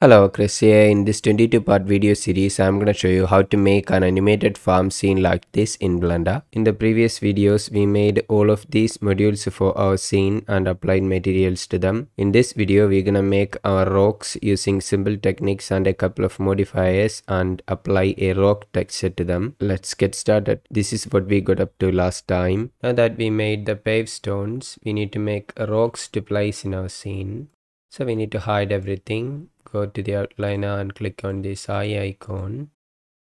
Hello, Chris here. In this 22-part video series, I'm going to show you how to make an animated farm scene like this in Blender. In the previous videos, we made all of these modules for our scene and applied materials to them. In this video, we're going to make our rocks using simple techniques and a couple of modifiers and apply a rock texture to them. Let's get started. This is what we got up to last time. Now that we made the pave stones, we need to make rocks to place in our scene. So we need to hide everything. Go to the outliner and click on this eye icon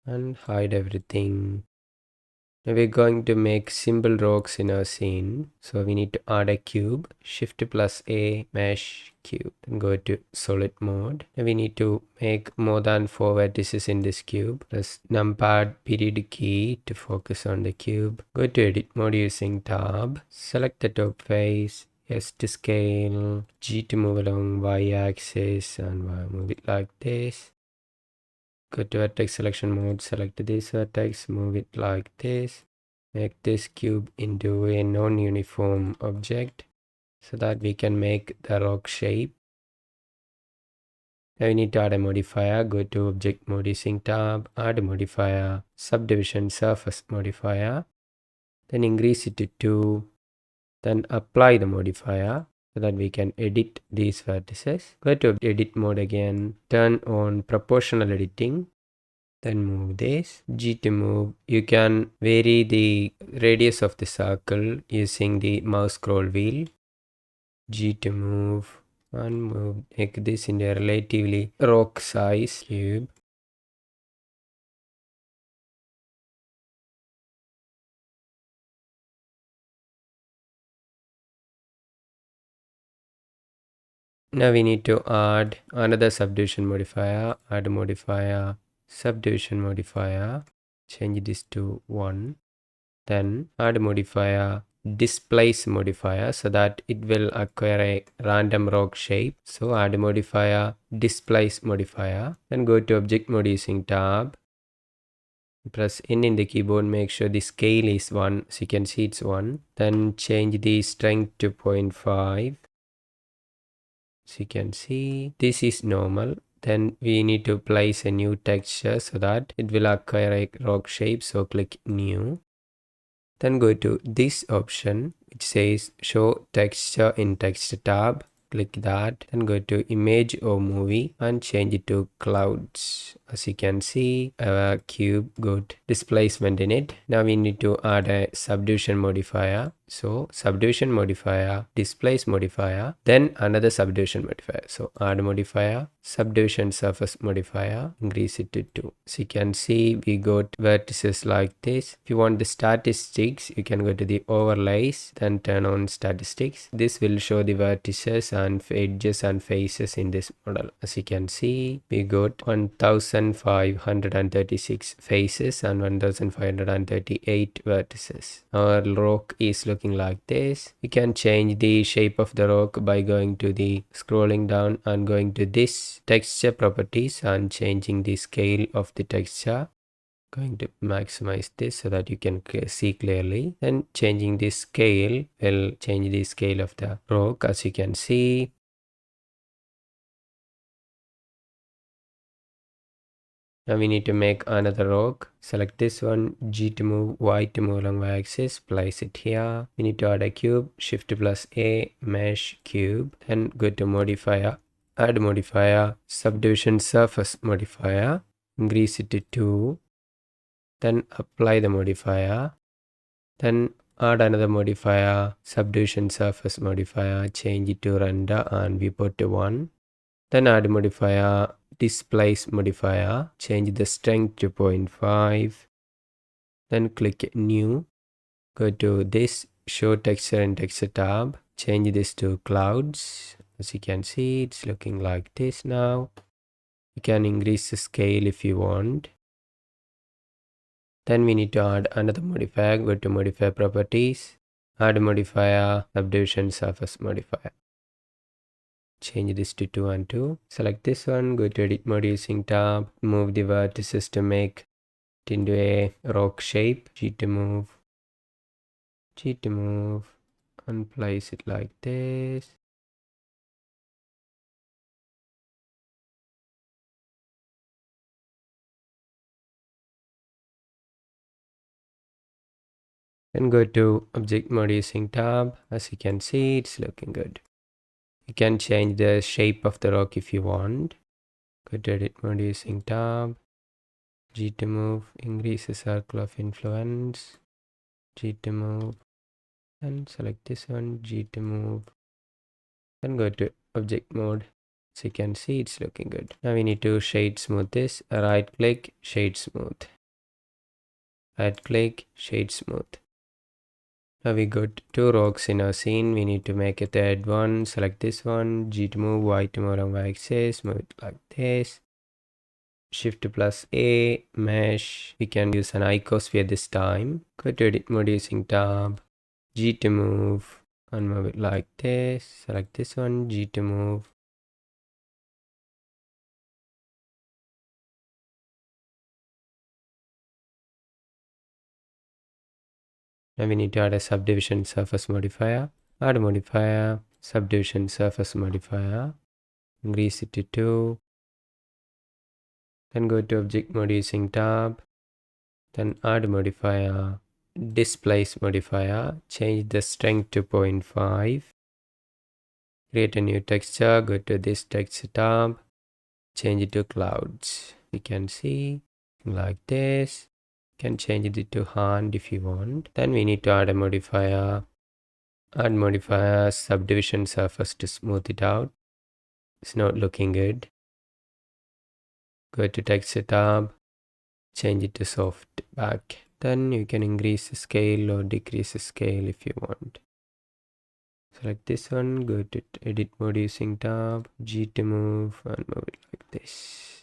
and hide everything. Now we're going to make simple rocks in our scene. So we need to add a cube, Shift plus A, mesh cube. Then go to solid mode. Now we need to make more than 4 vertices in this cube. Press numpad period key to focus on the cube. Go to edit mode using tab. Select the top face. S to scale, G to move along Y axis and move it like this. Go to vertex selection mode, select this vertex, move it like this. Make this cube into a non-uniform object so that we can make the rock shape. Now we need to add a modifier. Go to object mode using tab, add a modifier, subdivision surface modifier. Then increase it to 2. Then apply the modifier so that we can edit these vertices. Go to edit mode again, turn on proportional editing, then move this. G to move. You can vary the radius of the circle using the mouse scroll wheel. G to move and move. Make this into a relatively rock size cube. Now we need to add another subdivision modifier, add a modifier, subdivision modifier, change this to 1, then add a modifier, displace modifier so that it will acquire a random rock shape. So add a modifier, displace modifier, then go to object mode using tab, press N in the keyboard, make sure the scale is 1, so you can see it's 1, then change the strength to 0.5. So you can see this is normal. Then we need to place a new texture so that it will acquire a rock shape. So click new. Then go to this option which says show texture in text tab. Click that, then go to image or movie and change it to clouds. As you can see, our cube got displacement in it. Now we need to add a subdivision modifier. So subdivision modifier, displace modifier, then another subdivision modifier. So add modifier, subdivision surface modifier, increase it to 2. So you can see we got vertices like this. If you want the statistics, you can go to the overlays, then turn on statistics. This will show the vertices and edges and faces in this model. As you can see, we got 1536 faces and 1538 vertices. Our rock is looking like this. You can change the shape of the rock by going to the scrolling down and going to this texture properties and changing the scale of the texture. Going to maximize this so that you can see clearly. Then changing the scale will change the scale of the rock. As you can see, now we need to make another rock. Select this one, G to move, Y to move along Y axis, place it here. We need to add a cube, Shift plus A, mesh cube. Then go to modifier, add modifier, subdivision surface modifier, increase it to 2. Then apply the modifier. Then add another modifier, subdivision surface modifier, change it to render and we put 1. Then add modifier, displace modifier, change the strength to 0.5. Then click new. Go to this show texture and texture tab. Change this to clouds. As you can see, it's looking like this now. You can increase the scale if you want. Then we need to add another modifier. Go to modifier properties. Add modifier, subdivision surface modifier. Change this to 2 and 2. Select this one, go to edit mode using tab, move the vertices to make it into a rock shape. G to move, and place it like this. Then go to object mode using tab. As you can see, it's looking good. You can change the shape of the rock if you want. Go to edit mode using tab. G to move, increase the circle of influence. G to move, and select this one, G to move. Then go to object mode. So you can see it's looking good. Now we need to shade smooth this. Right click, shade smooth. Right click, shade smooth. Now we got two rocks in our scene. We need to make a third one. Select this one, G to move, Y to move on Y axis, move it like this. Shift plus A, mesh. We can use an icosphere this time. Go to edit mode using tab, G to move, and move it like this. Select this one, G to move. Now we need to add a subdivision surface modifier. Add modifier, subdivision surface modifier. Increase it to 2. Then go to object mode using tab. Then add modifier, displace modifier. Change the strength to 0.5. Create a new texture. Go to this texture tab. Change it to clouds. You can see like this. Can change it to hand if you want. Then we need to add a modifier. Add modifier, subdivision surface to smooth it out. It's not looking good. Go to texture tab, change it to soft back. Then you can increase the scale or decrease the scale if you want. Select this one, go to edit mode using tab, G to move, and move it like this.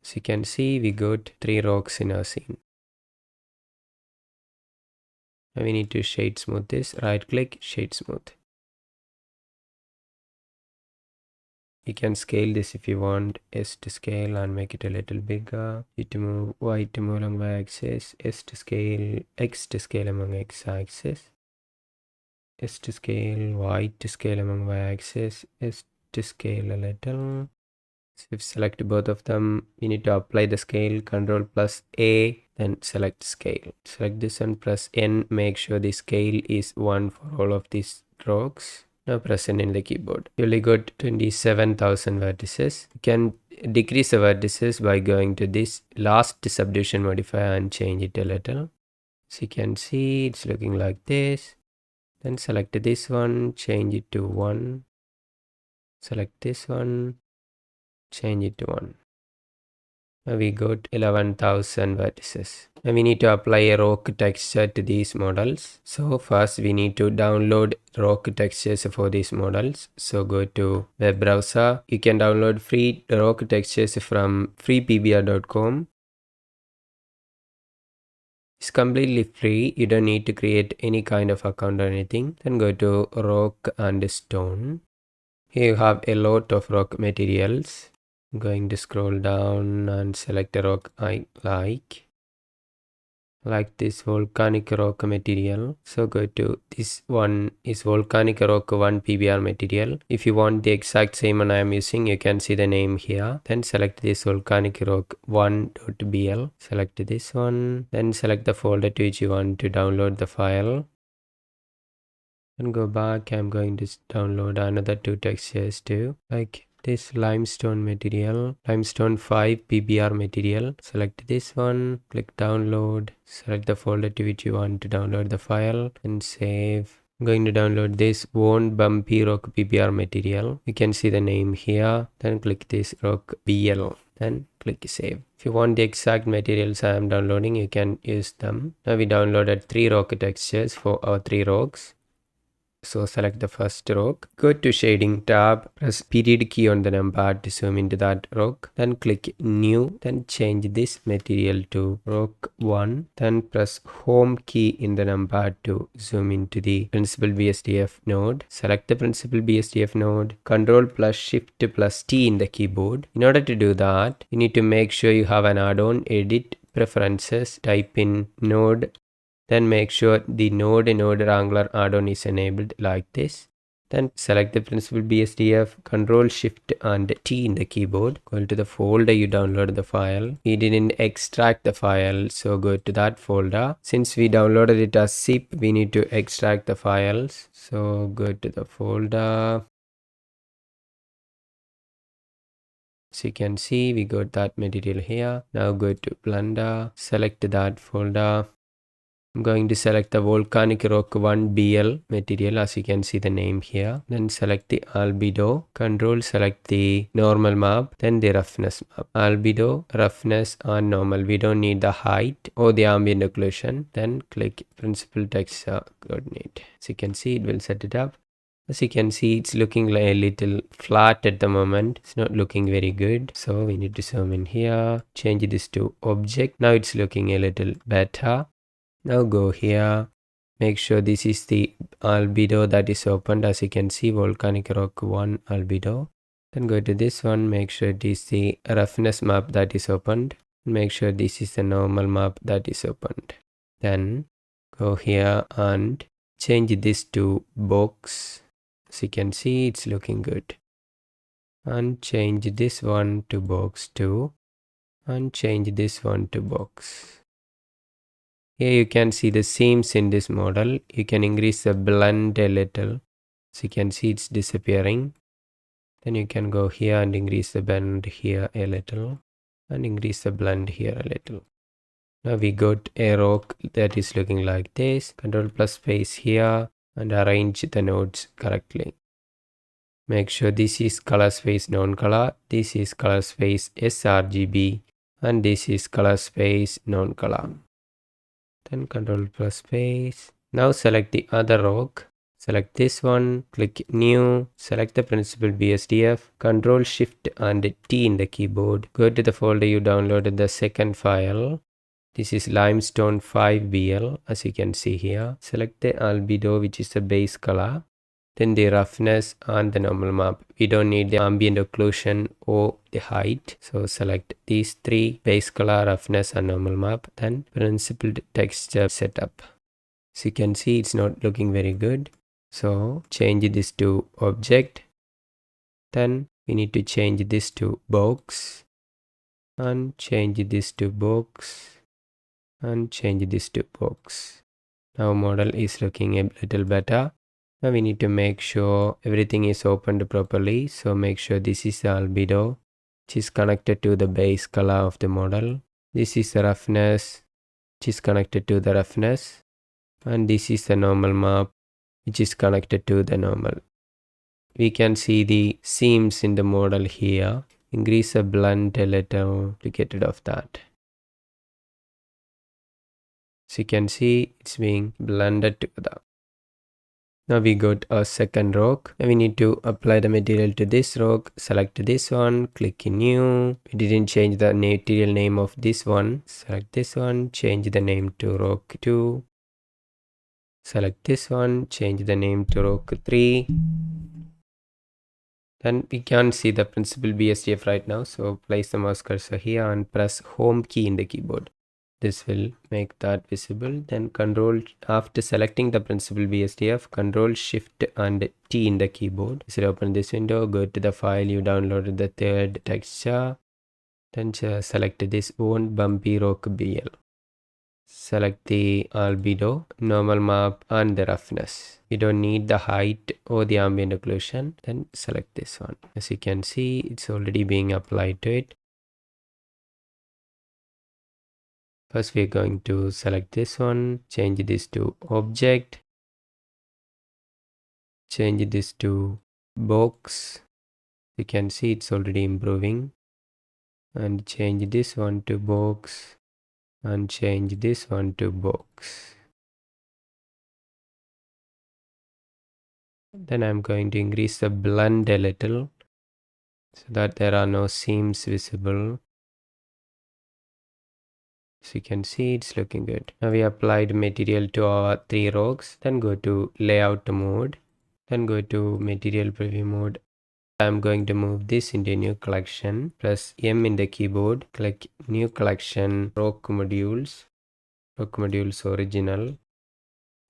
So you can see we got 3 rocks in our scene. Now we need to shade smooth this. Right click, shade smooth. You can scale this if you want. S to scale and make it a little bigger. G to move, Y to move along Y axis. S to scale, X to scale among X axis. S to scale, Y to scale among Y axis. S to scale a little. So if you select both of them, you need to apply the scale, Control plus A, then select scale. Select this one, press N, make sure the scale is 1 for all of these rocks. Now press N in the keyboard. You only got 27,000 vertices. You can decrease the vertices by going to this last subdivision modifier and change it a little. So you can see it's looking like this. Then select this one, change it to 1. Select this one, change it to 1. Now we got 11,000 vertices. Now we need to apply a rock texture to these models. So first we need to download rock textures for these models. So go to web browser. You can download free rock textures from freepbr.com. It's completely free. You don't need to create any kind of account or anything. Then go to rock and stone. Here you have a lot of rock materials. I'm going to scroll down and select a rock I like this volcanic rock material. So go to this one is volcanic rock 1 PBR material. If you want the exact same one I am using, you can see the name here. Then select this volcanic rock 1.bl. Select this one. Then select the folder to which you want to download the file. And go back. I'm going to download another 2 textures too, like this limestone material, limestone 5 PBR material. Select this one, click download, select the folder to which you want to download the file and save. I'm going to download this Won't Bumpy Rock PBR material. You can see the name here. Then click this rock BL. Then click save. If you want the exact materials I am downloading, you can use them. Now we downloaded 3 rock textures for our 3 rocks. So select the first rock, go to shading tab, press period key on the numpad to zoom into that rock, then click new, then change this material to rock 1, then press home key in the numpad to zoom into the principal BSDF node. Select the principal BSDF node, Control plus Shift plus T in the keyboard. In order to do that, you need to make sure you have an add-on, edit, preferences, type in node. Then make sure the node Wrangler add-on is enabled like this. Then select the principal BSDF, Control Shift and T in the keyboard. Go to the folder you downloaded the file. We didn't extract the file, so go to that folder. Since we downloaded it as zip, we need to extract the files. So go to the folder. So you can see we got that material here. Now go to Blender, select that folder. I'm going to select the volcanic rock 1BL material, as you can see the name here. Then select the albedo. Control select the normal map, then the roughness map. Albedo, roughness and normal. We don't need the height or the ambient occlusion. Then click principal texture coordinate. So you can see it will set it up. As you can see, it's looking like a little flat at the moment. It's not looking very good. So we need to zoom in here, change this to object. Now it's looking a little better. Now go here, make sure this is the albedo that is opened. As you can see, volcanic rock 1 albedo. Then go to this one, make sure it is the roughness map that is opened. Make sure this is the normal map that is opened. Then go here and change this to box. As you can see, it's looking good. And change this one to box 2. And change this one to box. Here you can see the seams in this model. You can increase the blend a little. So you can see it's disappearing. Then you can go here and increase the blend here a little. And increase the blend here a little. Now we got a rock that is looking like this. Control plus space here and arrange the nodes correctly. Make sure this is color space non-color. This is color space sRGB. And this is color space non-color. Then Control plus space. Now select the other rock. Select this one, click new, select the principal BSDF, Control Shift and T in the keyboard. Go to the folder you downloaded the second file. This is limestone 5BL, as you can see here. Select the albedo, which is the base color. Then the roughness and the normal map. We don't need the ambient occlusion or the height. So select these three: base color, roughness and normal map. Then principal texture setup. So you can see it's not looking very good. So change this to object. Then we need to change this to box. And change this to box. And change this to box. Now model is looking a little better. Now we need to make sure everything is opened properly. So make sure this is the albedo, which is connected to the base color of the model. This is the roughness, which is connected to the roughness. And this is the normal map, which is connected to the normal. We can see the seams in the model here. Increase the blend a little to get rid of that. So you can see it's being blended together. Now we got a second rock. Now we need to apply the material to this rock. Select this one, click new. We didn't change the material name of this one. Select this one, change the name to rock 2. Select this one, change the name to rock 3. Then we can see the principal BSDF right now. So place the mouse cursor here and press home key in the keyboard. This will make that visible. Then control, after selecting the principal BSDF, control shift and T in the keyboard. So open this window, go to the file you downloaded the third texture. Then select this one bumpy rock BL. Select the albedo, normal map and the roughness. You don't need the height or the ambient occlusion. Then select this one. As you can see, it's already being applied to it. First, we're going to select this one, change this to object, change this to box. You can see it's already improving. And change this one to box and change this one to box. Then I'm going to increase the blend a little so that there are no seams visible. So you can see it's looking good. Now we applied material to our 3 rocks. Then go to layout mode. Then go to material preview mode. I'm going to move this into a new collection. Press M in the keyboard. Click new collection, rock modules original.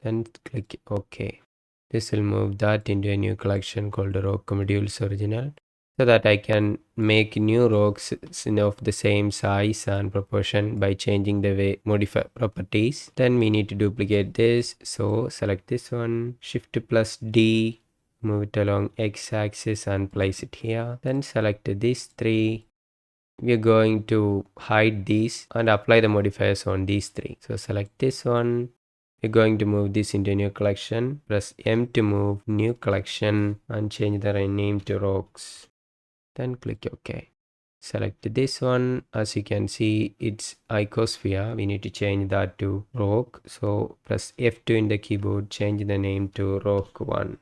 Then click OK. This will move that into a new collection called rock modules original, so that I can make new rocks of the same size and proportion by changing the way modify properties. Then we need to duplicate this. So select this one, Shift plus D, move it along x-axis and place it here. Then select these three. We are going to hide these and apply the modifiers on these three. So select this one. We're going to move this into a new collection. Press M to move new collection and change the name to rocks. Then click OK. Select this one. As you can see, it's icosphere. We need to change that to rock. So press F2 in the keyboard, change the name to rock 1.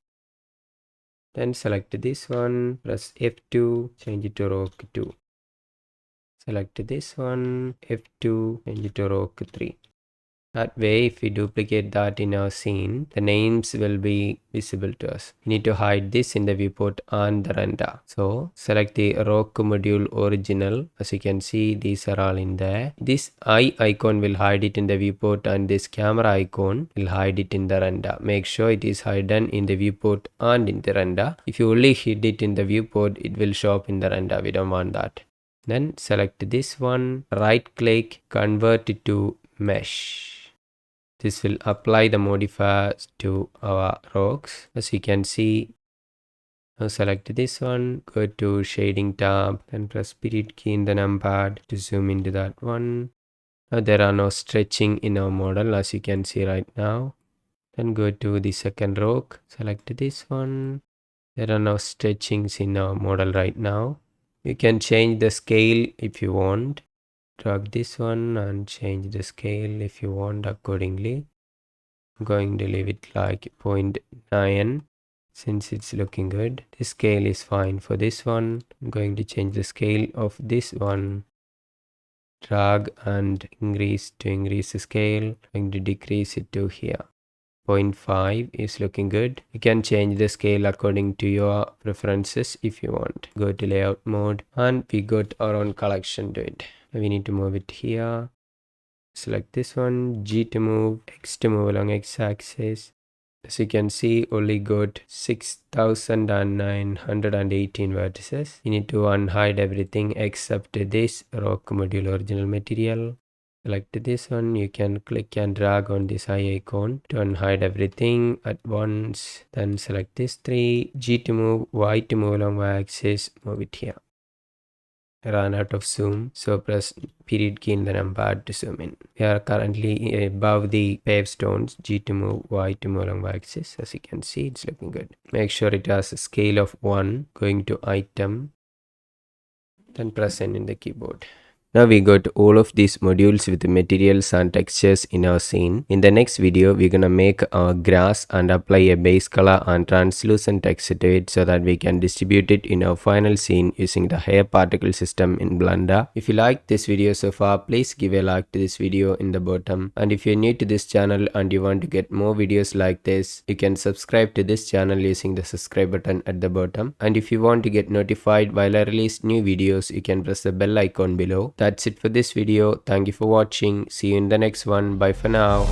Then select this one, press F2, change it to rock 2. Select this one, F2, change it to rock 3. That way, if we duplicate that in our scene, the names will be visible to us. We need to hide this in the viewport and the render. So select the rock module original. As you can see, these are all in there. This eye icon will hide it in the viewport and this camera icon will hide it in the render. Make sure it is hidden in the viewport and in the render. If you only hid it in the viewport, it will show up in the render. We don't want that. Then select this one, right click, convert it to mesh. This will apply the modifiers to our rocks. As you can see, now select this one, go to shading tab, then press period key in the numpad to zoom into that one. Now there are no stretching in our model as you can see right now. Then go to the second rock, select this one. There are no stretchings in our model right now. You can change the scale if you want. Drag this one and change the scale if you want accordingly. I'm going to leave it like 0.9 since it's looking good. The scale is fine for this one. I'm going to change the scale of this one. Drag and increase to increase the scale. I'm going to decrease it to here. 0.5 is looking good. You can change the scale according to your preferences if you want. Go to layout mode and we got our own collection to it. We need to move it here. Select this one, G to move, X to move along x-axis. As you can see, only got 6,918 vertices. You need to unhide everything except this rock module original material. Select this one, you can click and drag on this eye icon to unhide everything at once. Then select this three, G to move, Y to move along y-axis, move it here. Run out of zoom, so press period key in the numpad to zoom in. We are currently above the pave stones. G to move, Y to move along y-axis. As you can see, it's looking good. Make sure it has a scale of 1. Going to item, then press N in the keyboard. Now we got all of these modules with materials and textures in our scene. In the next video, we're gonna make a grass and apply a base color and translucent texture to it so that we can distribute it in our final scene using the hair particle system in Blender. If you liked this video so far, please give a like to this video in the bottom. And if you're new to this channel and you want to get more videos like this, you can subscribe to this channel using the subscribe button at the bottom. And if you want to get notified while I release new videos, you can press the bell icon below. That's it for this video. Thank you for watching. See you in the next one. Bye for now.